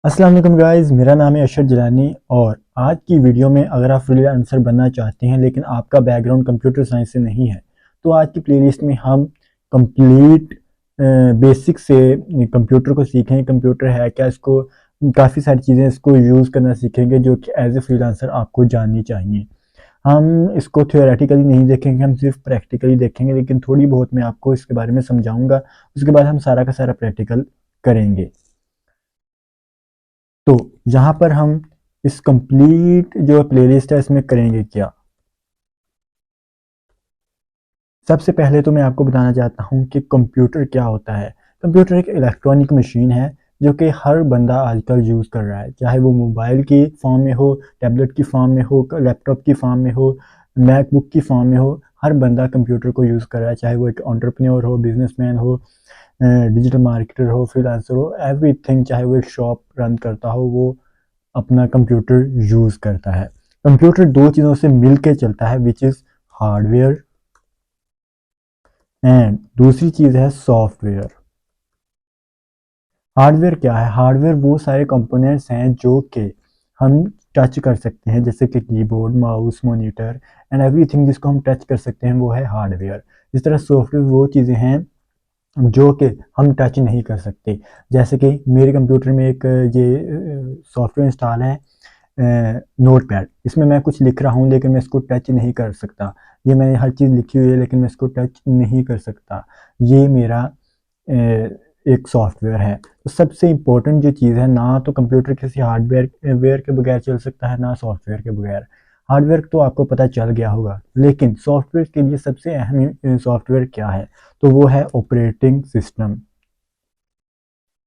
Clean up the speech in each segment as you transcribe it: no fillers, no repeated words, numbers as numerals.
अस्सलाम वालेकुम गाइस, मेरा नाम है अशर जिलानी। और आज की वीडियो में अगर आप फ्रीलांसर बनना चाहते हैं लेकिन आपका बैकग्राउंड कंप्यूटर साइंस से नहीं है तो आज की प्लेलिस्ट में हम कंप्लीट बेसिक से कंप्यूटर को सीखेंगे। कंप्यूटर है क्या, इसको काफ़ी सारी चीज़ें इसको यूज़ करना सीखेंगे जो कि एज ए फ्रीलांसर आपको जाननी चाहिए। हम इसको थियोरेटिकली नहीं देखेंगे, हम सिर्फ प्रैक्टिकली देखेंगे, लेकिन थोड़ी बहुत मैं आपको इसके बारे में समझाऊंगा। उसके बाद हम सारा का सारा प्रैक्टिकल करेंगे। तो यहाँ पर हम इस कंप्लीट जो प्लेलिस्ट है इसमें करेंगे क्या। सबसे पहले तो मैं आपको बताना चाहता हूँ कि कंप्यूटर क्या होता है। कंप्यूटर एक इलेक्ट्रॉनिक मशीन है जो कि हर बंदा आजकल यूज़ कर रहा है, चाहे वो मोबाइल की फॉर्म में हो, टैबलेट की फॉर्म में हो, लैपटॉप की फॉर्म में हो, मैकबुक की फॉर्म में हो। हर बंदा कंप्यूटर को यूज़ कर रहा है, चाहे वो एक एंटरप्रेन्योर हो, बिजनेसमैन हो, डिजिटल मार्केटर हो, फ्रीलांसर हो, एवरीथिंग। चाहे वो एक शॉप रन करता हो, वो अपना कंप्यूटर यूज़ करता है। कंप्यूटर दो चीज़ों से मिल के चलता है, विच इज़ हार्डवेयर एंड दूसरी चीज़ है सॉफ्टवेयर। हार्डवेयर क्या है? हार्डवेयर वो सारे कंपोनेंट्स हैं जो कि हम टच कर सकते हैं, जैसे कि keyboard, mouse, monitor and everything जिसको हम टच कर सकते हैं वो है हार्डवेयर। इस तरह सॉफ्टवेयर वो चीज़ें हैं जो कि हम टच नहीं कर सकते। जैसे कि मेरे कंप्यूटर में एक ये सॉफ्टवेयर इंस्टॉल है, नोट पैड। इसमें मैं कुछ लिख रहा हूँ लेकिन मैं इसको टच नहीं कर सकता। ये मैंने हर चीज़ लिखी हुई है लेकिन मैं इसको टच नहीं कर सकता। ये मेरा एक सॉफ्टवेयर है। तो सबसे इम्पोर्टेंट जो चीज़ है, ना तो कंप्यूटर किसी हार्डवेयर वेयर के बगैर चल सकता है, ना सॉफ्टवेयर के बगैर। हार्डवेयर तो आपको पता चल गया होगा, लेकिन सॉफ्टवेयर के लिए सबसे अहम सॉफ्टवेयर क्या है, तो वो है ऑपरेटिंग सिस्टम।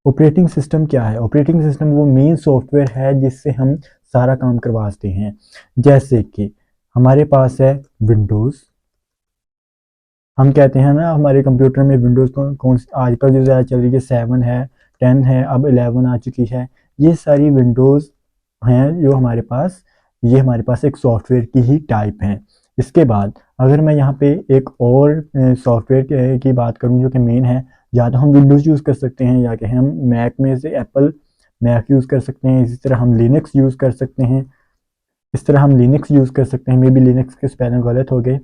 ऑपरेटिंग सिस्टम क्या है? ऑपरेटिंग सिस्टम वो मेन सॉफ्टवेयर है जिससे हम सारा काम करवाते हैं। जैसे कि हमारे पास है विंडोज़। हम कहते हैं ना हमारे कंप्यूटर में विंडोज़ कौन सी आजकल जो ज़्यादा चल रही है, 7 है, 10 है, अब 11 आ चुकी है। ये सारी विंडोज़ हैं जो हमारे पास, ये हमारे पास एक सॉफ्टवेयर की ही टाइप हैं। इसके बाद अगर मैं यहाँ पे एक और सॉफ्टवेयर की बात करूँ जो कि मेन है, या तो हम विंडोज़ यूज़ कर सकते हैं या कि हम मैक में से एप्पल मैक यूज़ कर सकते हैं। इसी तरह हम लिनक्स यूज़ कर सकते हैं। इस तरह हम लिनक्स यूज़ कर सकते हैं। मे बी लिनक्स के स्पेलिंग गलत हो गए।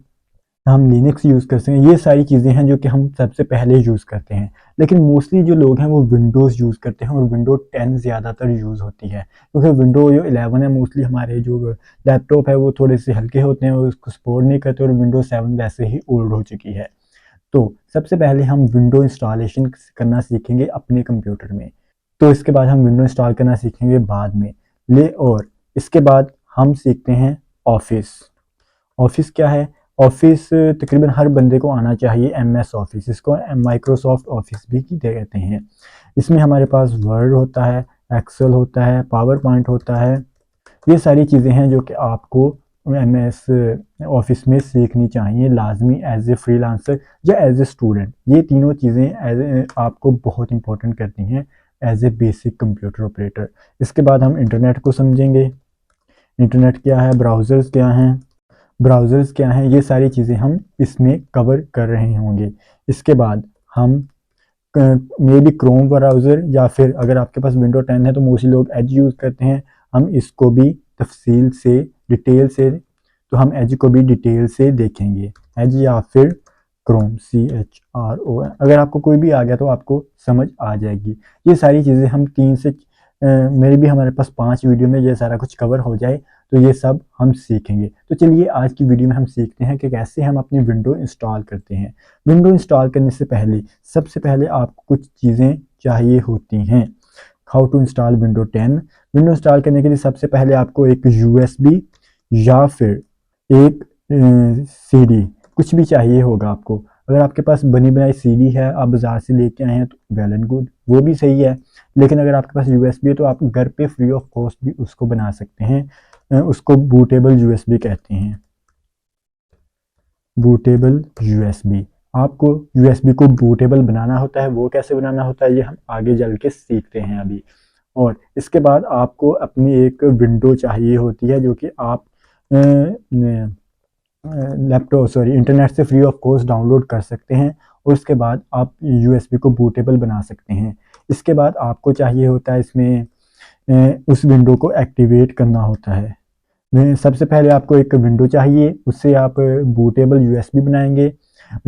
हम लिनक्स यूज़ कर सकते हैं। ये सारी चीज़ें हैं जो कि हम सबसे पहले यूज़ करते हैं। लेकिन मोस्टली जो लोग हैं वो विंडोज़ यूज़ करते हैं और विंडो 10 ज़्यादातर यूज़ होती है, क्योंकि विंडो जो 11 है, मोस्टली हमारे जो लैपटॉप है वो थोड़े से हल्के होते हैं और उसको सपोर्ट नहीं करते, और विंडो 7 वैसे ही ओल्ड हो चुकी है। तो सबसे पहले हम विंडो इंस्टॉलेशन करना सीखेंगे अपने कंप्यूटर में। तो इसके बाद हम विंडो इंस्टॉल करना सीखेंगे बाद में। और इसके बाद हम सीखते हैं ऑफिस। ऑफिस क्या है? ऑफिस तकरीबन हर बंदे को आना चाहिए। एम एस ऑफिस, इसको माइक्रोसॉफ्ट ऑफिस भी कहते हैं। इसमें हमारे पास वर्ड होता है, एक्सेल होता है, पावर पॉइंट होता है। ये सारी चीज़ें हैं जो कि आपको एम एस ऑफिस में सीखनी चाहिए लाजमी, एज ए फ्रीलांसर या एज ए स्टूडेंट। ये तीनों चीज़ें एज आपको बहुत इंपॉर्टेंट करती हैं as a basic computer operator. इसके बाद हम इंटरनेट को समझेंगे। इंटरनेट क्या है, ब्राउज़र्स क्या हैं, ब्राउज़र्स क्या हैं, ये सारी चीज़ें हम इसमें कवर कर रहे होंगे। इसके बाद हम मे बी क्रोम ब्राउज़र, या फिर अगर आपके पास विंडो 10 है तो मोस्टली लोग एज यूज़ करते हैं। हम इसको भी तफसील से, डिटेल से, तो हम एज को भी डिटेल से देखेंगे। एज या फिर क्रोम, CHROM। अगर आपको कोई भी आ गया तो आपको समझ आ जाएगी। ये सारी चीज़ें हम 3 से मेरे भी हमारे पास 5 वीडियो में ये सारा कुछ कवर हो जाए तो ये सब हम सीखेंगे। तो चलिए आज की वीडियो में हम सीखते हैं कि कैसे हम अपनी विंडो इंस्टॉल करते हैं। विंडो इंस्टॉल करने से पहले सबसे पहले आपको कुछ चीज़ें चाहिए होती हैं। How to install window 10। Window install करने के लिए सबसे पहले आपको एक USB या फिर एक CD, कुछ भी चाहिए होगा आपको। अगर आपके पास बनी बनाई CD है, आप बाज़ार से लेके आए हैं, तो वेल एंड गुड, वो भी सही है। लेकिन अगर आपके पास USB है तो आप घर पे फ्री ऑफ कॉस्ट भी उसको बना सकते हैं। उसको बूटेबल USB कहते हैं। Bootable USB। आपको USB को बूटेबल बनाना होता है, वो कैसे बनाना होता है ये हम आगे चल के सीखते हैं अभी। और इसके बाद आपको अपनी एक विंडो चाहिए होती है जो कि आप लैपटॉप सॉरी इंटरनेट से फ्री ऑफ कॉस्ट डाउनलोड कर सकते हैं, और उसके बाद आप USB को बूटेबल बना सकते हैं। इसके बाद आपको चाहिए होता है इसमें उस विंडो को एक्टिवेट करना होता है। सबसे पहले आपको एक विंडो चाहिए, उससे आप बूटेबल यूएसबी बनाएंगे।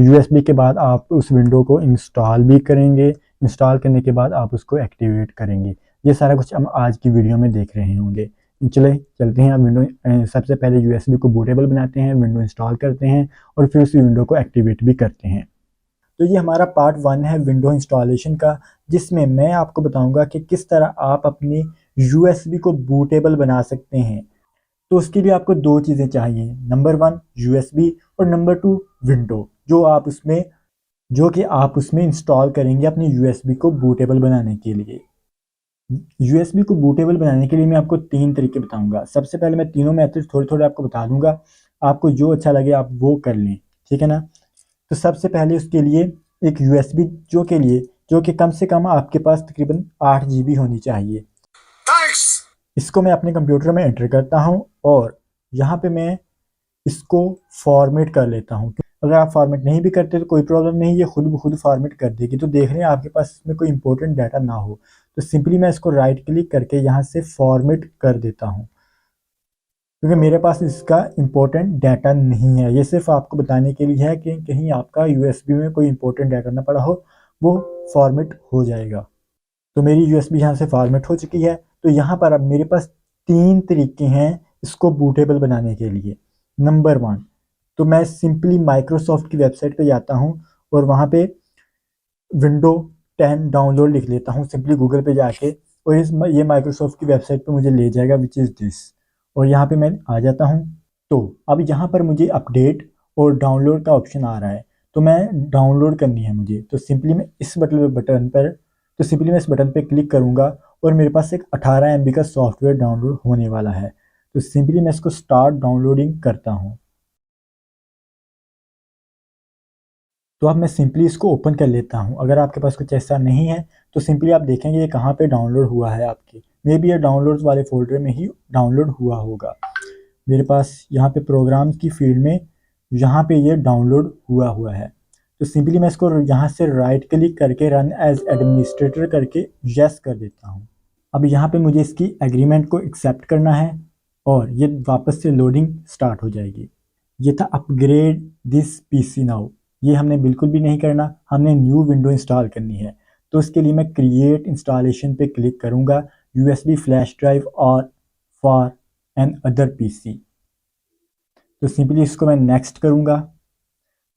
यूएसबी के बाद आप उस विंडो को इंस्टॉल भी करेंगे। इंस्टॉल करने के बाद आप उसको एक्टिवेट करेंगे। ये सारा कुछ हम आज की वीडियो में देख रहे होंगे। चलते हैं। आप विंडो सबसे पहले यूएसबी को बूटेबल बनाते हैं, विंडो इंस्टॉल करते हैं और फिर उस विंडो को एक्टिवेट भी करते हैं। तो ये हमारा पार्ट 1 है विंडो इंस्टॉलेशन का, जिसमें मैं आपको बताऊंगा कि किस तरह आप अपनी यूएसबी को बूटेबल बना सकते हैं। तो उसके लिए आपको दो चीज़ें चाहिए, नंबर 1 यूएसबी और नंबर 2 विंडो, जो कि आप उसमें इंस्टॉल करेंगे अपनी यूएसबी को बूटेबल बनाने के लिए। यूएसबी को बूटेबल बनाने के लिए मैं आपको 3 तरीके बताऊंगा। सबसे पहले मैं तीनों मेथड थोड़े थोड़े आपको बता दूंगा, आपको जो अच्छा लगे आप वो कर लें, ठीक है ना। तो सबसे पहले उसके लिए एक यूएसबी जो कि कम से कम आपके पास तकरीबन 8 GB होनी चाहिए। इसको मैं अपने कंप्यूटर में एंटर करता हूँ और यहाँ पे मैं इसको फॉर्मेट कर लेता हूँ। अगर आप फॉर्मेट नहीं भी करते तो कोई प्रॉब्लम नहीं, ये खुद ब खुद फॉर्मेट कर देगी। तो देख लें आपके पास इसमें कोई इंपॉर्टेंट डाटा ना हो तो सिंपली मैं इसको राइट क्लिक करके यहाँ से फॉर्मेट कर देता हूँ, क्योंकि मेरे पास इसका इंपॉर्टेंट डाटा नहीं है। ये सिर्फ आपको बताने के लिए है कि कहीं आपका यूएसबी में कोई इंपॉर्टेंट डाटा ना पड़ा हो, वो फॉर्मेट हो जाएगा। तो मेरी यूएसबी यहाँ से फॉर्मेट हो चुकी है। तो यहाँ पर अब मेरे पास 3 तरीके हैं इसको बूटेबल बनाने के लिए। नंबर 1, तो मैं सिंपली माइक्रोसॉफ्ट की वेबसाइट पे जाता हूँ और वहाँ पे विंडो 10 डाउनलोड लिख लेता हूँ सिंपली गूगल पे जाके, और ये माइक्रोसॉफ्ट की वेबसाइट पे मुझे ले जाएगा, विच इज़ दिस। और यहाँ पे मैं आ जाता हूँ। तो अब यहाँ पर मुझे अपडेट और डाउनलोड का ऑप्शन आ रहा है, तो मैं डाउनलोड करनी है मुझे। तो सिंपली मैं इस बटन पे क्लिक करूँगा और मेरे पास एक 18 MB का सॉफ्टवेयर डाउनलोड होने वाला है। तो सिंपली मैं इसको स्टार्ट डाउनलोडिंग करता हूँ। तो अब मैं सिंपली इसको ओपन कर लेता हूँ। अगर आपके पास कुछ ऐसा नहीं है तो सिंपली आप देखेंगे ये कहाँ पे डाउनलोड हुआ है आपके, मे बी ये डाउनलोड्स वाले फोल्डर में ही डाउनलोड हुआ होगा। मेरे पास यहाँ पे प्रोग्राम्स की फील्ड में यहाँ पे ये डाउनलोड हुआ है। तो सिंपली मैं इसको यहाँ से राइट क्लिक करके रन एज एडमिनिस्ट्रेटर करके यस कर देता हूँ। अब यहाँ पे मुझे इसकी एग्रीमेंट को एक्सेप्ट करना है और ये वापस से लोडिंग स्टार्ट हो जाएगी। ये था अपग्रेड दिस पीसी नाउ, ये हमने बिल्कुल भी नहीं करना, हमने न्यू विंडो इंस्टॉल करनी है। तो इसके लिए मैं क्रिएट इंस्टॉलेशन पे क्लिक करूँगा, यूएसबी फ्लैश ड्राइव और फॉर एन अदर पीसी। तो सिंपली इसको मैं नेक्स्ट करूँगा।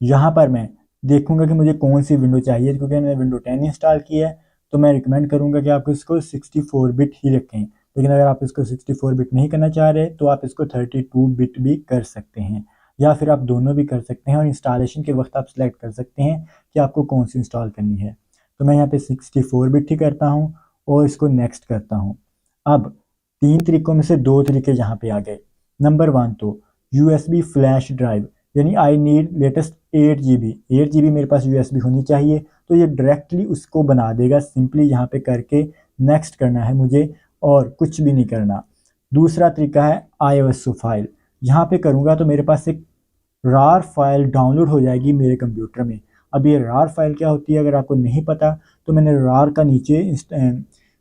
यहाँ पर मैं देखूँगा कि मुझे कौन सी विंडो चाहिए, क्योंकि मैंने विंडो 10 इंस्टॉल की है। तो मैं रिकमेंड करूँगा कि आप इसको 64 बिट ही रखें, लेकिन अगर आप इसको 64 बिट नहीं करना चाह रहे तो आप इसको 32 बिट भी कर सकते हैं, या फिर आप दोनों भी कर सकते हैं। और इंस्टॉलेशन के वक्त आप सेलेक्ट कर सकते हैं कि आपको कौन सी इंस्टॉल करनी है। तो मैं यहाँ पे 64 बिट ही करता हूँ और इसको नेक्स्ट करता हूँ। अब 3 तरीकों में से 2 तरीके यहाँ पे आ गए। नंबर 1 तो यूएसबी फ्लैश ड्राइव, यानी आई नीड लेटेस्ट 8 GB मेरे पास यूएसबी होनी चाहिए। तो ये डायरेक्टली उसको बना देगा, सिंपली यहाँ पे करके नेक्स्ट करना है मुझे और कुछ भी नहीं करना। दूसरा तरीका है ISO फाइल, यहाँ पे करूँगा तो मेरे पास एक रार फाइल डाउनलोड हो जाएगी मेरे कंप्यूटर में। अब ये रार फाइल क्या होती है अगर आपको नहीं पता तो मैंने रार का नीचे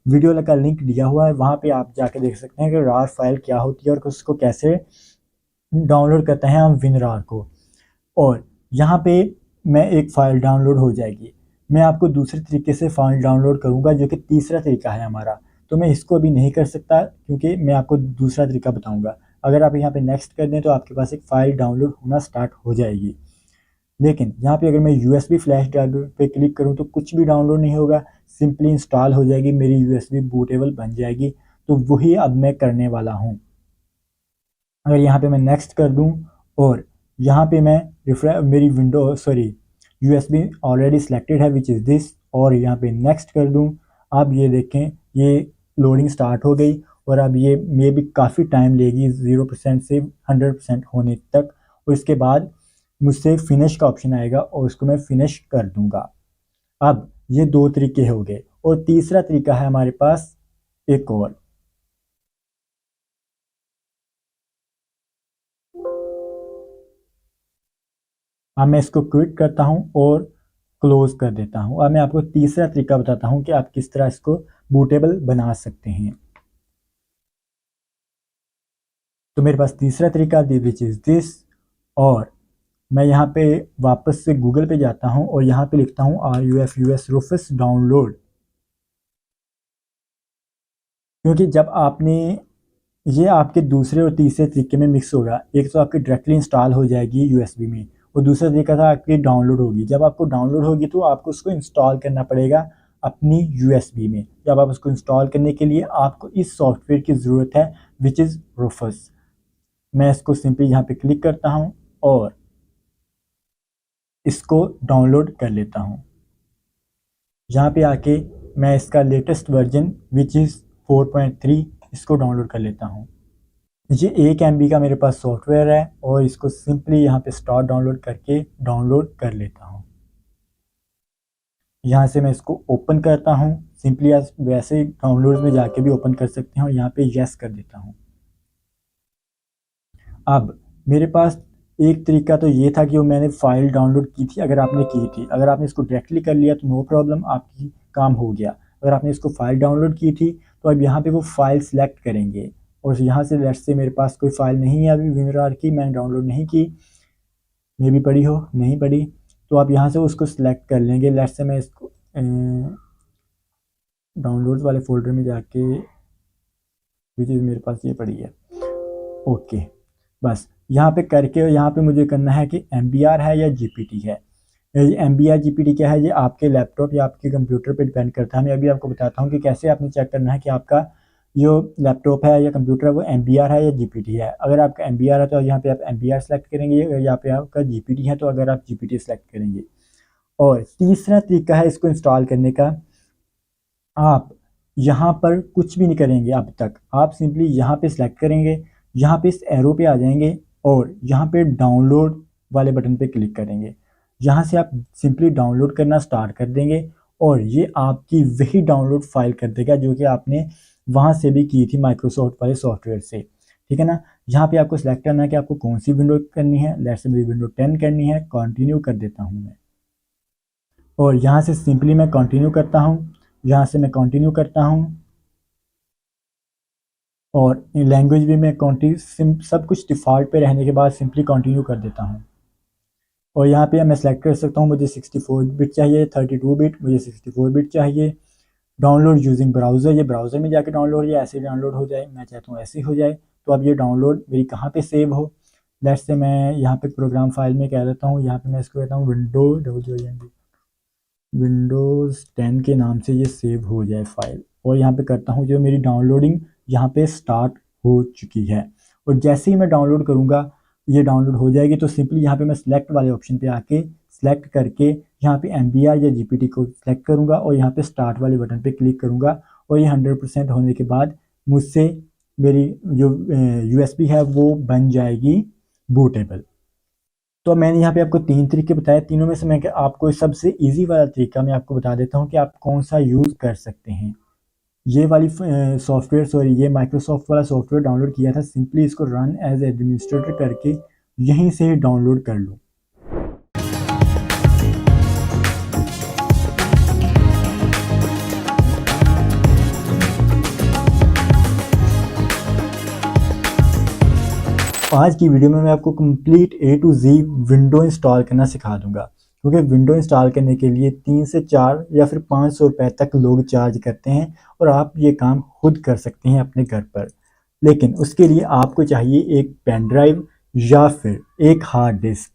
वीडियो का लिंक दिया हुआ है, वहाँ पे आप जाके देख सकते हैं कि रार फाइल क्या होती है और उसको कैसे डाउनलोड करते हैं हम विनरार को। और यहाँ पे मैं एक फ़ाइल डाउनलोड हो जाएगी। मैं आपको दूसरे तरीके से फ़ाइल डाउनलोड करूँगा जो कि तीसरा तरीका है हमारा। तो मैं इसको अभी नहीं कर सकता क्योंकि मैं आपको दूसरा तरीका बताऊँगा। अगर आप यहाँ पे नेक्स्ट कर दें तो आपके पास एक फ़ाइल डाउनलोड होना स्टार्ट हो जाएगी। लेकिन यहाँ पे अगर मैं यूएसबी फ्लैश ड्राइव पे क्लिक करूँ तो कुछ भी डाउनलोड नहीं होगा, सिंपली इंस्टॉल हो जाएगी, मेरी यूएसबी बूटेबल बन जाएगी। तो वही अब मैं करने वाला हूँ। अगर यहाँ पे मैं नेक्स्ट कर दूँ और यहाँ पे मैं मेरी यूएसबी ऑलरेडी सिलेक्टेड है विच इज़ दिस, और यहाँ पे नेक्स्ट कर दूँ, अब ये देखें ये लोडिंग स्टार्ट हो गई और अब ये मे भी काफ़ी टाइम लेगी 0% से 100% होने तक। और इसके बाद मुझसे फिनिश का ऑप्शन आएगा और उसको मैं फिनिश कर दूँगा। अब ये 2 तरीके हो गए और तीसरा तरीका है हमारे पास एक और। अब मैं इसको क्विट करता हूँ और क्लोज कर देता हूँ। अब मैं आपको तीसरा तरीका बताता हूँ कि आप किस तरह इसको बूटेबल बना सकते हैं। तो मेरे पास तीसरा तरीका विच इज़ दिस, और मैं यहाँ पे वापस से गूगल पे जाता हूँ और यहाँ पे लिखता हूँ RUFUS रूफस डाउनलोड, क्योंकि जब आपने ये आपके दूसरे और तीसरे तरीके में मिक्स होगा। एक तो आपकी डायरेक्टली इंस्टॉल हो जाएगी USB में, और दूसरा तरीका था आपकी डाउनलोड होगी। जब आपको डाउनलोड होगी तो आपको उसको इंस्टॉल करना पड़ेगा अपनी USB में। जब आप उसको इंस्टॉल करने के लिए आपको इस सॉफ्टवेयर की ज़रूरत है विच इज़ रूफस। मैं इसको सिंपली यहाँ पे क्लिक करता हूँ और इसको डाउनलोड कर लेता हूँ। यहाँ पे आके मैं इसका लेटेस्ट वर्जन विच इज़ 4.3 इसको डाउनलोड कर लेता हूँ। ये 1 MB का मेरे पास सॉफ्टवेयर है और इसको सिंपली यहाँ पे स्टार्ट डाउनलोड करके डाउनलोड कर लेता हूँ। यहाँ से मैं इसको ओपन करता हूँ। सिंपली आप वैसे ही डाउनलोड में जाके भी ओपन कर सकते हैं और यहाँ पे यस कर देता हूँ। अब मेरे पास एक तरीका तो ये था कि वो मैंने फ़ाइल डाउनलोड की थी, अगर आपने की थी। अगर आपने इसको डायरेक्टली कर लिया तो नो प्रॉब्लम, आपकी काम हो गया। अगर आपने इसको फ़ाइल डाउनलोड की थी तो अब यहाँ पे वो फ़ाइल सेलेक्ट करेंगे और यहाँ से लेट्स से मेरे पास कोई फ़ाइल नहीं है अभी WinRAR की, मैंने डाउनलोड नहीं की, मे भी पड़ी हो, नहीं पड़ी, तो आप यहाँ से उसको सिलेक्ट कर लेंगे। लेट्स से मैं इसको डाउनलोड्स वाले फ़ोल्डर में जाके विच इज़ मेरे पास ये पड़ी है, ओके। बस यहाँ पे करके यहाँ पे मुझे करना है कि MBR है या GPT है। ये MBR GPT क्या है, ये आपके लैपटॉप या आपके कंप्यूटर पे डिपेंड करता है। मैं अभी आपको बताता हूँ कि कैसे आपने चेक करना है कि आपका जो लैपटॉप है या कंप्यूटर है वो MBR है या GPT है। अगर आपका MBR है तो यहाँ पे आप MBR सेलेक्ट करेंगे, यहाँ पे आपका GPT है तो अगर आप GPT सेलेक्ट करेंगे। और तीसरा तरीका है इसको इंस्टॉल करने का, आप यहाँ पर कुछ भी नहीं करेंगे अब तक, आप सिंपली यहाँ पे सिलेक्ट करेंगे, यहाँ पे इस एरो पे आ जाएंगे और यहाँ पे डाउनलोड वाले बटन पे क्लिक करेंगे। यहाँ से आप सिंपली डाउनलोड करना स्टार्ट कर देंगे और ये आपकी वही डाउनलोड फाइल कर देगा जो कि आपने वहाँ से भी की थी माइक्रोसॉफ्ट वाले सॉफ्टवेयर से, ठीक है ना। यहाँ पे आपको सिलेक्ट करना है कि आपको कौन सी विंडो करनी है। लेट्स से मेरी विंडो 10 करनी है, कंटिन्यू कर देता हूँ मैं, और यहाँ से सिंपली मैं कंटिन्यू करता हूँ। यहाँ से मैं कंटिन्यू करता हूँ और लैंग्वेज भी मैं सब कुछ डिफ़ॉल्ट पे रहने के बाद सिंपली कंटिन्यू कर देता हूँ। और यहाँ पे मैं सेलेक्ट कर सकता हूँ मुझे 64 बिट चाहिए, 32 बिट, मुझे 64 बिट चाहिए। डाउनलोड यूजिंग ब्राउज़र, ये ब्राउज़र में जाके डाउनलोड या ऐसे डाउनलोड हो जाए, मैं चाहता हूँ ऐसे हो जाए। तो अब ये डाउनलोड मेरी कहाँ पे सेव हो, लेट्स से मैं यहाँ पे प्रोग्राम फाइल में कह देता हूँ, यहाँ पे मैं इसको कहता हूँ विंडोज़ 10 के नाम से ये सेव हो जाए फाइल। और यहाँ पे करता हूँ जो मेरी डाउनलोडिंग यहाँ पे स्टार्ट हो चुकी है, और जैसे ही मैं डाउनलोड करूँगा ये डाउनलोड हो जाएगी। तो सिंपली यहाँ पे मैं सिलेक्ट वाले ऑप्शन पे आके सिलेक्ट करके यहाँ पे MBR या GPT को सिलेक्ट करूँगा और यहाँ पे स्टार्ट वाले बटन पे क्लिक करूँगा और ये 100% होने के बाद मुझसे मेरी जो USB है वो बन जाएगी बूटेबल। तो मैंने यहाँ पे आपको 3 तरीके बताए, तीनों में से मैं आपको सबसे इजी वाला तरीका मैं आपको बता देता हूँ कि आप कौन सा यूज़ कर सकते हैं। ये वाली सॉफ्टवेयर, सॉरी ये माइक्रोसॉफ्ट वाला सॉफ्टवेयर डाउनलोड किया था, सिंपली इसको रन एज एडमिनिस्ट्रेटर करके यहीं से ही डाउनलोड कर लो। आज की वीडियो में मैं आपको complete A to Z window install करना सिखा दूंगा, क्योंकि विंडो इंस्टॉल करने के लिए 3 से 4 या फिर 500 रुपये तक लोग चार्ज करते हैं और आप ये काम खुद कर सकते हैं अपने घर पर। लेकिन उसके लिए आपको चाहिए एक पेन ड्राइव या फिर एक हार्ड डिस्क।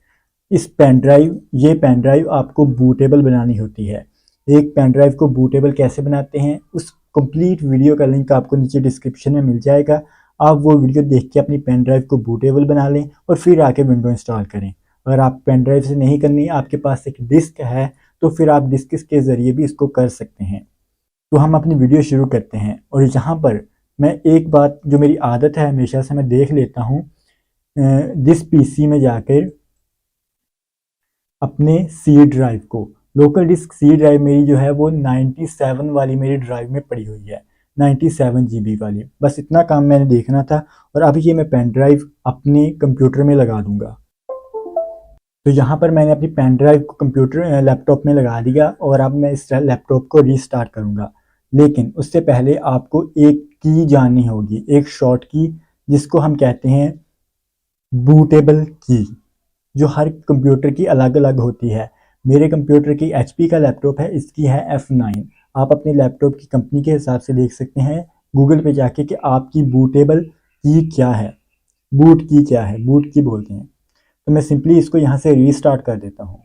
ये पेन ड्राइव आपको बूटेबल बनानी होती है। एक पेन ड्राइव को बूटेबल कैसे बनाते हैं उस कंप्लीट वीडियो का लिंक आपको नीचे डिस्क्रिप्शन में मिल जाएगा। आप वो वीडियो देख के अपनी पेन ड्राइव को बूटेबल बना लें और फिर आके विंडो इंस्टॉल करें। अगर आप पेन ड्राइव से नहीं करनी, आपके पास एक डिस्क है, तो फिर आप डिस्क के ज़रिए भी इसको कर सकते हैं। तो हम अपनी वीडियो शुरू करते हैं। और यहाँ पर मैं एक बात जो मेरी आदत है हमेशा से मैं देख लेता हूँ, दिस PC में जाकर अपने C ड्राइव को, लोकल डिस्क C ड्राइव मेरी जो है वो 97 वाली मेरी ड्राइव में पड़ी हुई है, 97 GB वाली। बस इतना काम मैंने देखना था। और अभी ये मैं पेन ड्राइव अपने कंप्यूटर में लगा दूंगा। तो यहाँ पर मैंने अपनी पेन ड्राइव को लैपटॉप में लगा दिया और अब मैं इस लैपटॉप को रीस्टार्ट करूँगा। लेकिन उससे पहले आपको एक की जाननी होगी, एक शॉर्ट की जिसको हम कहते हैं बूटेबल की, जो हर कंप्यूटर की अलग अलग होती है। मेरे कंप्यूटर की एचपी का लैपटॉप है, इसकी है F9। आप अपने लैपटॉप की कंपनी के हिसाब से देख सकते हैं गूगल पे जाके कि आपकी बूटेबल की क्या है, बूट की क्या है, बूट की बोलते हैं। तो मैं सिंपली इसको यहाँ से रीस्टार्ट कर देता हूँ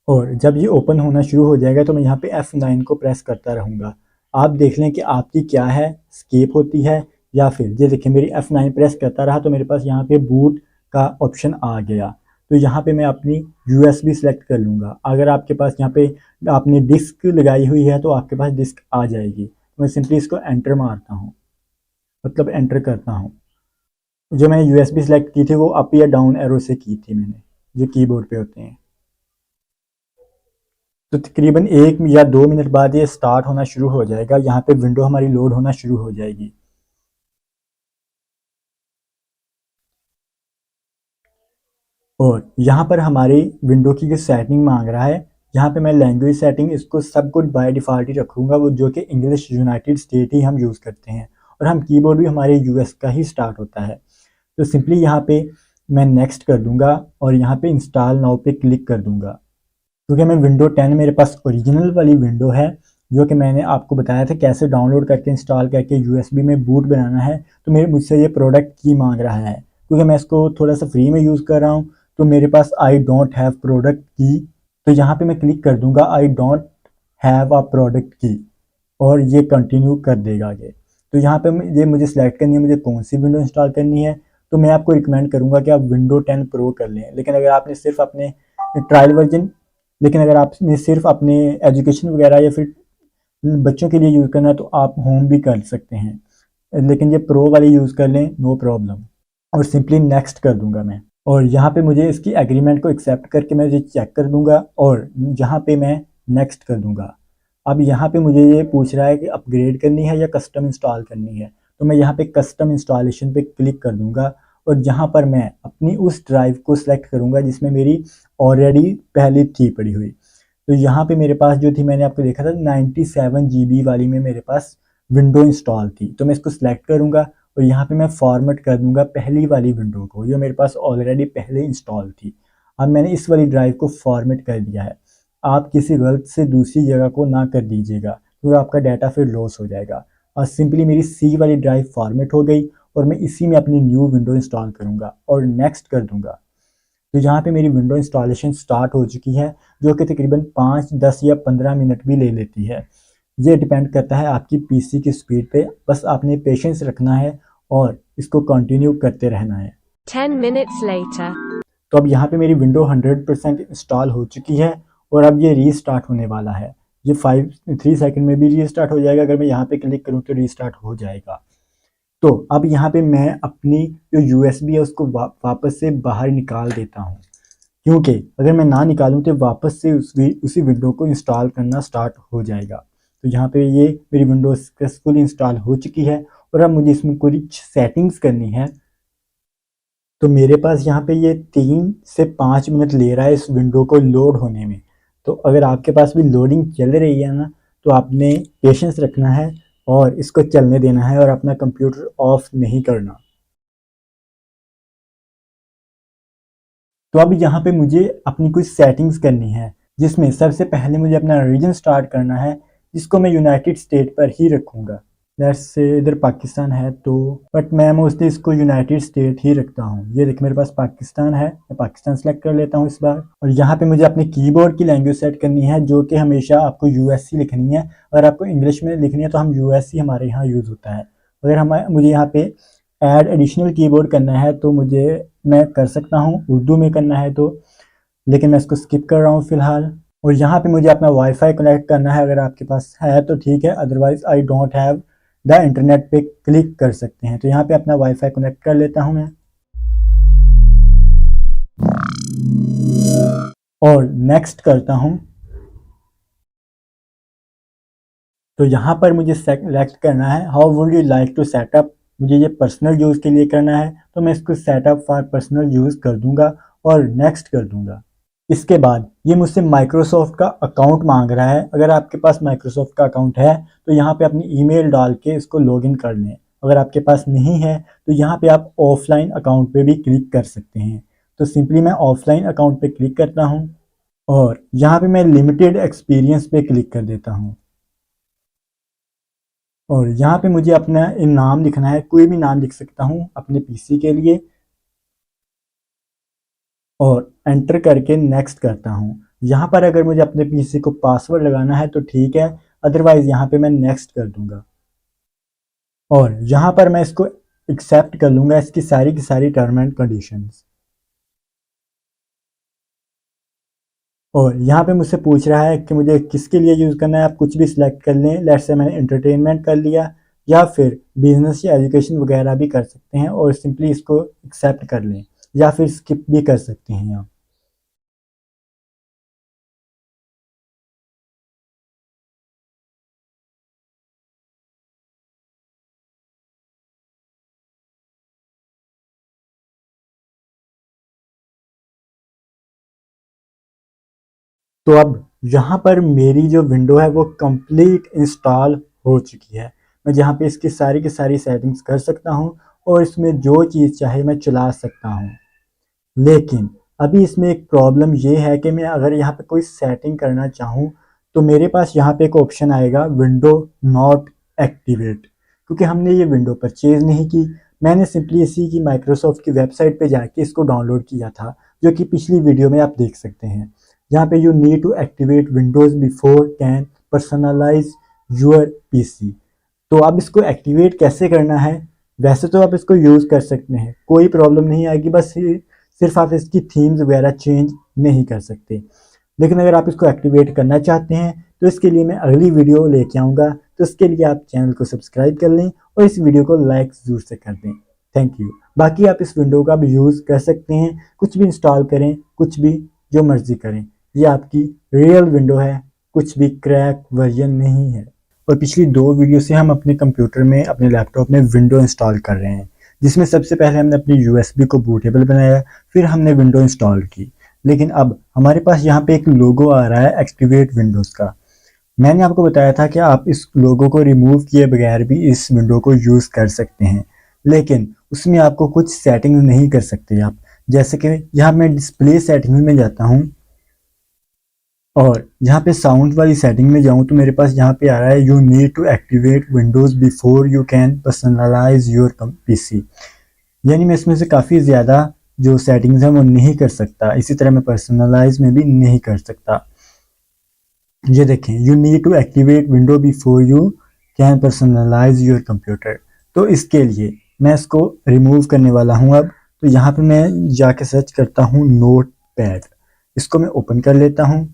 और जब ये ओपन होना शुरू हो जाएगा तो मैं यहाँ पे F9 को प्रेस करता रहूँगा। आप देख लें कि आपकी क्या है, स्केप होती है या फिर ये देखिए मेरी F9 प्रेस करता रहा तो मेरे पास यहाँ पे बूट का ऑप्शन आ गया। तो यहाँ पे मैं अपनी USB सेलेक्ट कर लूँगा। अगर आपके पास यहाँ पे आपने डिस्क लगाई हुई है तो आपके पास डिस्क आ जाएगी। तो मैं सिंपली इसको एंटर मारता हूँ, मतलब एंटर करता हूँ। जो मैंने USB सेलेक्ट की थी वो अप या डाउन एरो से की थी मैंने, जो कीबोर्ड पे होते हैं। तो तकरीबन 1 या 2 मिनट बाद ये स्टार्ट होना शुरू हो जाएगा। यहाँ पे विंडो हमारी लोड होना शुरू हो जाएगी। और यहाँ पर हमारी विंडो की जो सेटिंग मांग रहा है, यहाँ पे मैं लैंग्वेज सेटिंग इसको सब कुछ बाय डिफ़ॉल्ट ही रखूँगा, वो जो कि इंग्लिश यूनाइटेड स्टेट ही हम यूज़ करते हैं और हम कीबोर्ड भी हमारे यूएस का ही स्टार्ट होता है। तो सिंपली यहाँ पे मैं नेक्स्ट कर दूँगा और यहाँ पे इंस्टॉल नाउ पे क्लिक कर दूँगा। क्योंकि मैं विंडो 10 मेरे पास ओरिजिनल वाली विंडो है, जो कि मैंने आपको बताया था कैसे डाउनलोड करके इंस्टॉल करके यूएसबी में बूट बनाना है। तो मेरे मुझसे ये प्रोडक्ट की मांग रहा है क्योंकि मैं इसको थोड़ा सा फ्री में यूज़ कर रहा हूँ। तो मेरे पास आई डोंट हैव प्रोडक्ट की, तो यहाँ पे मैं क्लिक कर दूंगा I don't have a product की और ये कंटिन्यू कर देगा आगे। तो यहाँ पे ये मुझे सेलेक्ट करनी है मुझे कौन सी विंडो इंस्टॉल करनी है। तो मैं आपको रिकमेंड करूँगा कि आप विंडो 10 प्रो कर लें। लेकिन अगर आपने सिर्फ अपने ट्रायल वर्जन लेकिन अगर आपने सिर्फ अपने एजुकेशन वगैरह या फिर बच्चों के लिए यूज़ करना है तो आप होम भी कर सकते हैं, लेकिन ये प्रो वाले यूज़ कर लें, नो प्रॉब्लम। और सिंपली नेक्स्ट कर दूंगा मैं, और यहाँ पे मुझे इसकी एग्रीमेंट को एक्सेप्ट करके मैं ये चेक कर दूंगा और यहाँ पे मैं नेक्स्ट कर दूंगा। अब यहाँ पे मुझे ये पूछ रहा है कि अपग्रेड करनी है या कस्टम इंस्टॉल करनी है। तो मैं यहाँ पे कस्टम इंस्टॉलेशन पे क्लिक कर दूंगा और जहाँ पर मैं अपनी उस ड्राइव को सिलेक्ट करूँगा जिसमें मेरी ऑलरेडी पहले थी पड़ी हुई। तो यहाँ पे मेरे पास जो थी मैंने आपको देखा था 97 GB वाली में मेरे पास विंडो इंस्टॉल थी। तो मैं इसको सिलेक्ट करूँगा और यहाँ पे मैं फॉर्मेट कर दूंगा पहली वाली विंडो को जो मेरे पास ऑलरेडी पहले इंस्टॉल थी। अब मैंने इस वाली ड्राइव को फॉर्मेट कर दिया है। आप किसी गलत से दूसरी जगह को ना कर दीजिएगा क्योंकि आपका डाटा फिर लॉस हो जाएगा। और सिंपली मेरी सी वाली ड्राइव फॉर्मेट हो गई और मैं इसी में अपनी न्यू विंडो इंस्टॉल करूँगा और नेक्स्ट कर दूँगा। तो यहाँ पे मेरी विंडो इंस्टॉलेशन स्टार्ट हो चुकी है, जो कि तकरीबन 5, 10 या 15 मिनट भी ले लेती है। ये डिपेंड करता है आपकी पीसी की स्पीड पे। बस आपने पेशेंस रखना है और इसको कंटिन्यू करते रहना है। 10 minutes later. तो अब यहाँ पे मेरी विंडो 100% इंस्टॉल हो चुकी है और अब ये रीस्टार्ट होने वाला है। ये 3 सेकंड में भी रीस्टार्ट हो जाएगा। अगर मैं यहाँ पे क्लिक करूँ तो रीस्टार्ट हो जाएगा। तो अब यहाँ पे मैं अपनी जो यूएसबी है उसको वापस से बाहर निकाल देता हूँ, क्योंकि अगर मैं ना निकालूँ तो वापस से उसी विंडो को इंस्टॉल करना स्टार्ट हो जाएगा। तो यहाँ पे ये मेरी विंडो सक्सेसफुली इंस्टॉल हो चुकी है और अब मुझे इसमें कुछ सेटिंग्स करनी है। तो मेरे पास यहाँ पे ये 3 से 5 मिनट ले रहा है इस विंडो को लोड होने में। तो अगर आपके पास भी लोडिंग चल रही है ना तो आपने पेशेंस रखना है और इसको चलने देना है और अपना कंप्यूटर ऑफ नहीं करना। तो अब यहाँ पे मुझे अपनी कुछ सेटिंग्स करनी है, जिसमें सबसे पहले मुझे अपना रीजन स्टार्ट करना है जिसको मैं यूनाइटेड स्टेट पर ही रखूँगा। लेट्स से इधर पाकिस्तान है तो बट मैं मोस्टली इसको यूनाइटेड स्टेट ही रखता हूँ। ये देखिए मेरे पास पाकिस्तान है, मैं पाकिस्तान सेलेक्ट कर लेता हूँ इस बार। और यहाँ पे मुझे अपने कीबोर्ड की लैंग्वेज सेट करनी है जो कि हमेशा आपको यूएससी लिखनी है। अगर आपको इंग्लिश में लिखनी है तो हम यूएससी हमारे यहाँ यूज़ होता है। अगर मुझे यहाँ पे ऐड एडिशनल कीबोर्ड करना है तो मैं कर सकता हूँ, उर्दू में करना है तो, लेकिन मैं इसको स्किप कर रहा हूँ फ़िलहाल। और यहाँ पे मुझे अपना वाईफाई कनेक्ट करना है, अगर आपके पास है तो ठीक है, otherwise I don't have the internet पे क्लिक कर सकते हैं। तो यहाँ पे अपना वाईफाई कनेक्ट कर लेता हूँ मैं और नेक्स्ट करता हूँ। तो यहाँ पर मुझे सेलेक्ट करना है how would you like to setup. मुझे ये पर्सनल यूज़ के लिए करना है तो मैं इसको सेटअप फॉर पर्सनल यूज़ कर दूंगा और नेक्स्ट कर दूंगा। इसके बाद ये मुझसे माइक्रोसॉफ्ट का अकाउंट मांग रहा है। अगर आपके पास माइक्रोसॉफ्ट का अकाउंट है तो यहाँ पे अपनी ईमेल डाल के इसको लॉगिन कर लें। अगर आपके पास नहीं है तो यहाँ पे आप ऑफलाइन अकाउंट पे भी क्लिक कर सकते हैं। तो सिंपली मैं ऑफलाइन अकाउंट पे क्लिक करता हूँ और यहाँ पे मैं लिमिटेड एक्सपीरियंस पे क्लिक कर देता हूँ और यहाँ पे मुझे अपना नाम लिखना है। कोई भी नाम लिख सकता हूँ अपने पीसी के लिए और एंटर करके नेक्स्ट करता हूँ। यहाँ पर अगर मुझे अपने पीसी को पासवर्ड लगाना है तो ठीक है, अदरवाइज यहाँ पे मैं नेक्स्ट कर दूंगा और यहाँ पर मैं इसको एक्सेप्ट कर लूँगा, इसकी सारी की सारी टर्म एंड कंडीशंस। और यहाँ पे मुझसे पूछ रहा है कि मुझे किसके लिए यूज़ करना है। आप कुछ भी सिलेक्ट कर लें। लेट्स से मैंने एंटरटेनमेंट कर लिया या फिर बिजनेस या एजुकेशन वगैरह भी कर सकते हैं और सिंपली इसको एक्सेप्ट कर लें या फिर स्किप भी कर सकते हैं आप। तो अब यहाँ पर मेरी जो विंडो है वो कंप्लीट इंस्टॉल हो चुकी है। मैं जहाँ पे इसकी सारी की सारी सेटिंग्स कर सकता हूँ और इसमें जो चीज़ चाहे मैं चला सकता हूँ। लेकिन अभी इसमें एक प्रॉब्लम ये है कि मैं अगर यहाँ पे कोई सेटिंग करना चाहूँ तो मेरे पास यहाँ पे एक ऑप्शन आएगा विंडो नॉट एक्टिवेट, क्योंकि हमने ये विंडो परचेज नहीं की। मैंने सिंपली इसी की माइक्रोसॉफ्ट की वेबसाइट पे जाके इसको डाउनलोड किया था, जो कि पिछली वीडियो में आप देख सकते हैं। यहाँ पे you need to activate windows before can personalize your PC. तो अब इसको एक्टिवेट कैसे करना है? वैसे तो आप इसको यूज़ कर सकते हैं, कोई प्रॉब्लम नहीं आएगी, बस सिर्फ आप इसकी थीम्स वगैरह चेंज नहीं कर सकते। लेकिन अगर आप इसको एक्टिवेट करना चाहते हैं तो इसके लिए मैं अगली वीडियो लेके आऊँगा। तो इसके लिए आप चैनल को सब्सक्राइब कर लें और इस वीडियो को लाइक ज़रूर से कर दें। Thank you. बाकी आप इस विंडो का भी यूज़ कर सकते हैं, कुछ भी इंस्टॉल करें, कुछ भी जो मर्ज़ी करें। ये आपकी रियल विंडो है, कुछ भी क्रैक वर्जन नहीं है। और पिछली 2 वीडियो से हम अपने कंप्यूटर में, अपने लैपटॉप में विंडो इंस्टॉल कर रहे हैं, जिसमें सबसे पहले हमने अपनी यूएसबी को बूटेबल बनाया, फिर हमने विंडो इंस्टॉल की। लेकिन अब हमारे पास यहाँ पे एक लोगो आ रहा है एक्टिवेट विंडोज़ का। मैंने आपको बताया था कि आप इस लोगो को रिमूव किए बगैर भी इस विंडो को यूज़ कर सकते हैं, लेकिन उसमें आपको कुछ सेटिंग नहीं कर सकते आप। जैसे कि यहाँ मैं डिस्प्ले सेटिंग में जाता हूँ और यहाँ पे साउंड वाली सेटिंग में जाऊँ तो मेरे पास यहाँ पे आ रहा है you need to activate windows before you can personalize your PC. यानी मैं इसमें से काफ़ी ज़्यादा जो सेटिंग्स हैं वो नहीं कर सकता। इसी तरह मैं पर्सनलाइज में भी नहीं कर सकता। ये देखें, you need to activate window before you can personalize your computer. तो इसके लिए मैं इसको रिमूव करने वाला हूँ अब। तो यहाँ पे मैं जाके सर्च करता हूँ नोट पैड, इसको मैं ओपन कर लेता हूँ।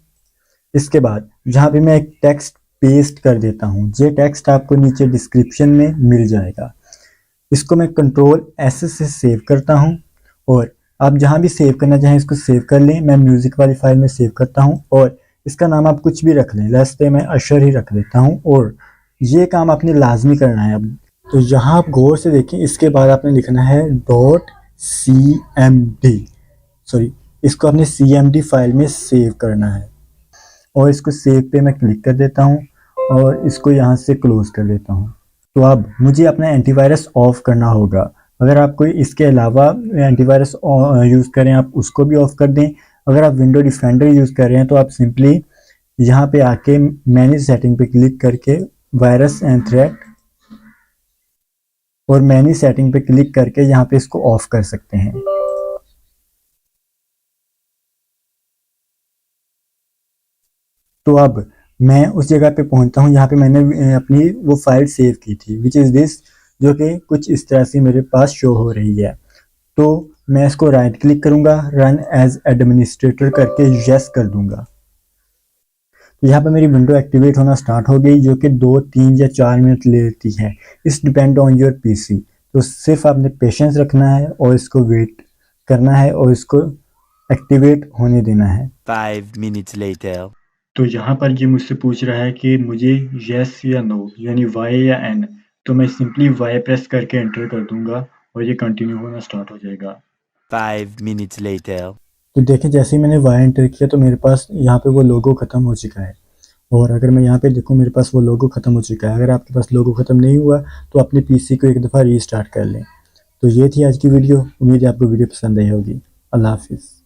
इसके बाद यहाँ पे मैं एक टेक्स्ट पेस्ट कर देता हूँ। ये टेक्स्ट आपको नीचे डिस्क्रिप्शन में मिल जाएगा। इसको मैं कंट्रोल एस से सेव करता हूँ और आप जहाँ भी सेव करना चाहें इसको सेव कर लें। मैं म्यूज़िक वाली फाइल में सेव करता हूँ और इसका नाम आप कुछ भी रख लें। लेट्स से मैं अशर ही रख देता हूँ और ये काम आपने लाजमी करना है अब। तो यहाँ आप गौर से देखें, इसके बाद आपने लिखना है .cmd, सॉरी, इसको आपने cmd फाइल में सेव करना है और इसको सेव पे मैं क्लिक कर देता हूँ और इसको यहाँ से क्लोज कर देता हूँ। तो अब मुझे अपना एंटीवायरस ऑफ करना होगा। अगर आप कोई इसके अलावा एंटीवायरस यूज़ करें आप उसको भी ऑफ कर दें। अगर आप विंडो डिफेंडर यूज़ कर रहे हैं तो आप सिंपली यहाँ पे आके मैनेज सेटिंग पे क्लिक करके वायरस एंड थ्रेट और मैनेज सेटिंग पे क्लिक करके यहाँ पे इसको ऑफ कर सकते हैं। तो अब मैं उस जगह पे पहुंचता हूँ यहाँ पे मैंने अपनी वो फाइल सेव की थी विच इज़ दिस, जो कि कुछ इस तरह से मेरे पास शो हो रही है। तो मैं इसको राइट क्लिक करूँगा, रन एज एडमिनिस्ट्रेटर करके यस कर दूंगा। तो यहाँ पर मेरी विंडो एक्टिवेट होना स्टार्ट हो गई, जो कि 2, 3 या 4 मिनट लेती है। इस डिपेंड ऑन योर पीसी। तो सिर्फ आपने पेशेंस रखना है और इसको वेट करना है और इसको एक्टिवेट होने देना है। 5 minutes later. तो यहाँ पर ये मुझसे पूछ रहा है कि मुझे यस या नो, यानी वाई या एन। तो मैं सिंपली वाई प्रेस करके एंटर कर दूंगा और ये कंटिन्यू होना स्टार्ट हो जाएगा। 5 minutes later. तो देखें जैसे ही मैंने वाई एंटर किया तो मेरे पास यहाँ पे वो लोगो ख़त्म हो चुका है। और अगर मैं यहाँ पे देखूँ मेरे पास वो लोगो ख़त्म हो चुका है। अगर आपके पास लोगो ख़त्म नहीं हुआ तो अपने पीसी को एक दफ़ा रीस्टार्ट कर लें। तो ये थी आज की वीडियो। उम्मीद है आपको वीडियो पसंद आई होगी। अल्लाह हाफिज़।